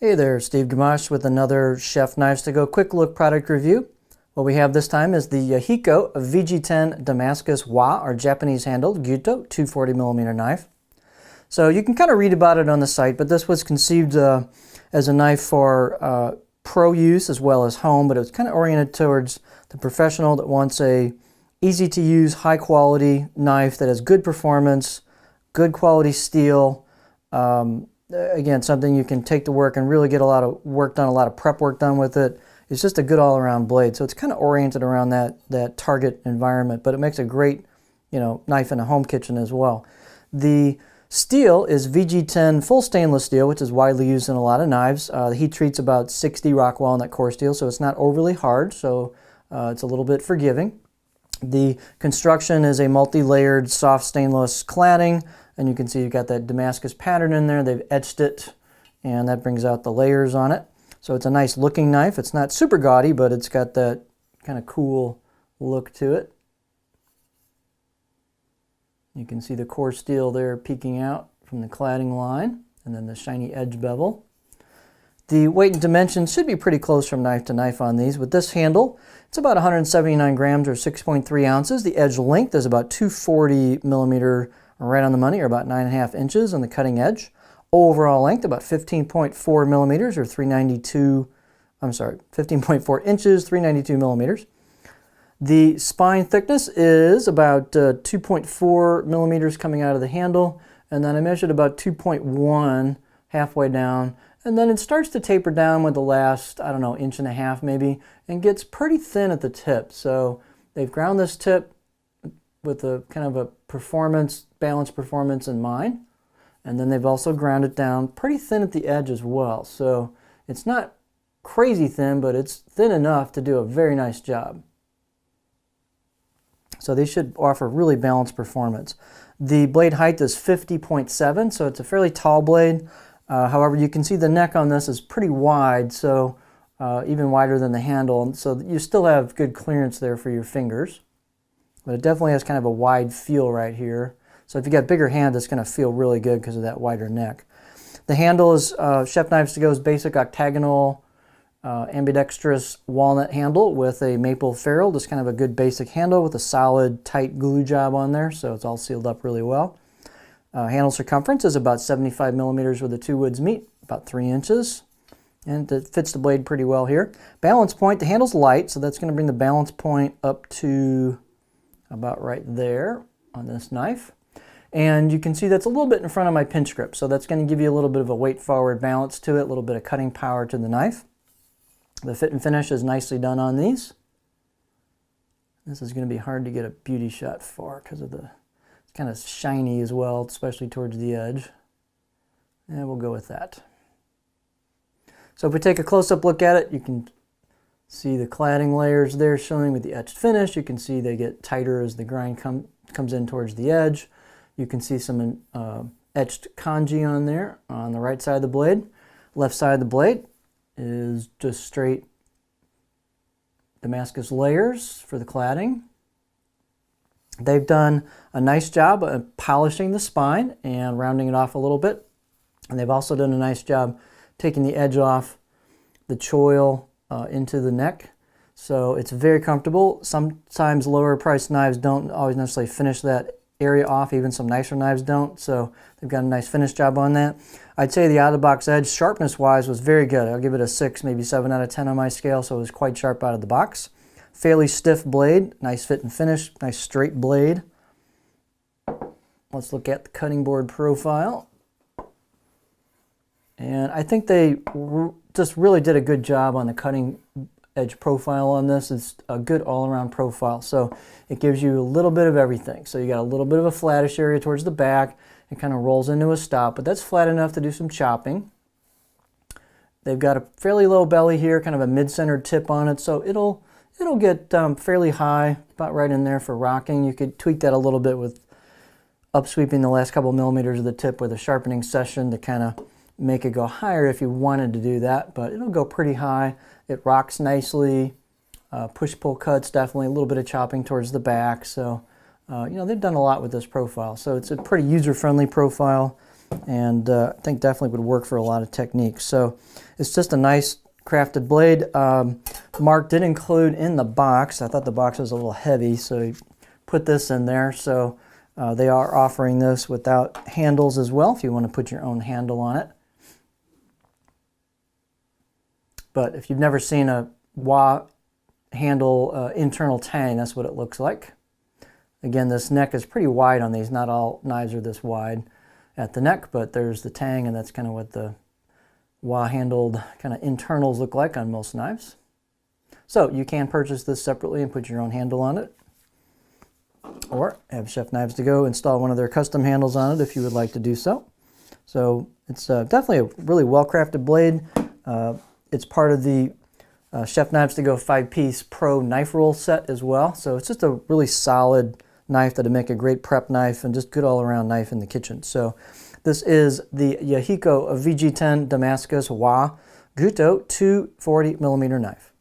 Hey there, Steve Gamache with another Chef Knives to Go quick look product review. What we have this time is the Yahiko VG-10 Damascus Wa, or Japanese handled Gyuto 240mm knife. So you can kind of read about it on the site, but this was conceived as a knife for pro use as well as home, but it was kind of oriented towards the professional that wants a easy to use, high quality knife that has good performance, good quality steel. Again, something you can take to work and really get a lot of work done, a lot of prep work done with it. It's just a good all-around blade. So it's kind of oriented around that target environment, but it makes a great, knife in a home kitchen as well. The steel is VG-10 full stainless steel, which is widely used in a lot of knives. The heat treat's about 60 rock walnut core steel, so it's not overly hard, so it's a little bit forgiving. The construction is a multi-layered soft stainless cladding, and you can see you've got that Damascus pattern in there. They've etched it, and that brings out the layers on it. So it's a nice looking knife. It's not super gaudy, but it's got that kind of cool look to it. You can see the core steel there peeking out from the cladding line, and then the shiny edge bevel. The weight and dimensions should be pretty close from knife to knife on these. With this handle, it's about 179 grams or 6.3 ounces. The edge length is about 240mm, right on the money, or about 9.5 inches on the cutting edge. Overall length about 15.4 millimeters or 15.4 inches, 392 millimeters. The spine thickness is about 2.4 millimeters coming out of the handle, and then I measured about 2.1 halfway down, and then it starts to taper down with the last, I don't know, inch and a half maybe, and gets pretty thin at the tip. So they've ground this tip with a kind of a balanced performance in mind. And then they've also ground it down pretty thin at the edge as well. So it's not crazy thin, but it's thin enough to do a very nice job. So they should offer really balanced performance. The blade height is 50.7, so it's a fairly tall blade. However, you can see the neck on this is pretty wide, so even wider than the handle. So you still have good clearance there for your fingers. But it definitely has kind of a wide feel right here. So if you got bigger hands, it's going to feel really good because of that wider neck. The handle is Chef Knives to Go's basic octagonal ambidextrous walnut handle with a maple ferrule. Just kind of a good basic handle with a solid tight glue job on there, so it's all sealed up really well. Handle circumference is about 75 millimeters where the two woods meet, about 3 inches. And it fits the blade pretty well here. Balance point, the handle's light, so that's going to bring the balance point up to about right there on this knife. And you can see that's a little bit in front of my pinch grip, so that's going to give you a little bit of a weight forward balance to it, a little bit of cutting power to the knife. The fit and finish is nicely done on these. This is going to be hard to get a beauty shot for because of it's kind of shiny as well, especially towards the edge. And we'll go with that. So if we take a close-up look at it, you can see the cladding layers there showing with the etched finish. You can see they get tighter as the grind comes in towards the edge. You can see some etched kanji on there on the right side of the blade. Left side of the blade is just straight Damascus layers for the cladding. They've done a nice job of polishing the spine and rounding it off a little bit. And they've also done a nice job taking the edge off the choil into the neck. So it's very comfortable. Sometimes lower priced knives don't always necessarily finish that area off. Even some nicer knives don't. So they've got a nice finish job on that. I'd say the out-of-the-box edge, sharpness-wise, was very good. I'll give it a 6, maybe 7 out of 10 on my scale, so it was quite sharp out of the box. Fairly stiff blade, nice fit and finish, nice straight blade. Let's look at the cutting board profile. And I think they just really did a good job on the cutting edge profile on this. It's a good all-around profile, so it gives you a little bit of everything. So you got a little bit of a flattish area towards the back. It kind of rolls into a stop, but that's flat enough to do some chopping. They've got a fairly low belly here, kind of a mid-centered tip on it, so it'll get fairly high, about right in there for rocking. You could tweak that a little bit with upsweeping the last couple millimeters of the tip with a sharpening session to kind of make it go higher if you wanted to do that, but it'll go pretty high. It rocks nicely. Push-pull cuts, definitely a little bit of chopping towards the back. So, they've done a lot with this profile. So it's a pretty user-friendly profile. and I think definitely would work for a lot of techniques. So it's just a nice crafted blade. Mark did include in the box, I thought the box was a little heavy, so he put this in there. So they are offering this without handles as well, if you want to put your own handle on it. But if you've never seen a wah handle internal tang, that's what it looks like. Again, this neck is pretty wide on these. Not all knives are this wide at the neck, but there's the tang, and that's kind of what the wah-handled kind of internals look like on most knives. So you can purchase this separately and put your own handle on it, or have Chef Knives to Go install one of their custom handles on it if you would like to do so. So it's definitely a really well-crafted blade. It's part of the Chef Knives to Go 5-piece Pro knife roll set as well. So it's just a really solid knife that'll make a great prep knife and just good all-around knife in the kitchen. So this is the Yahiko VG-10 Damascus Gyuto 240mm knife.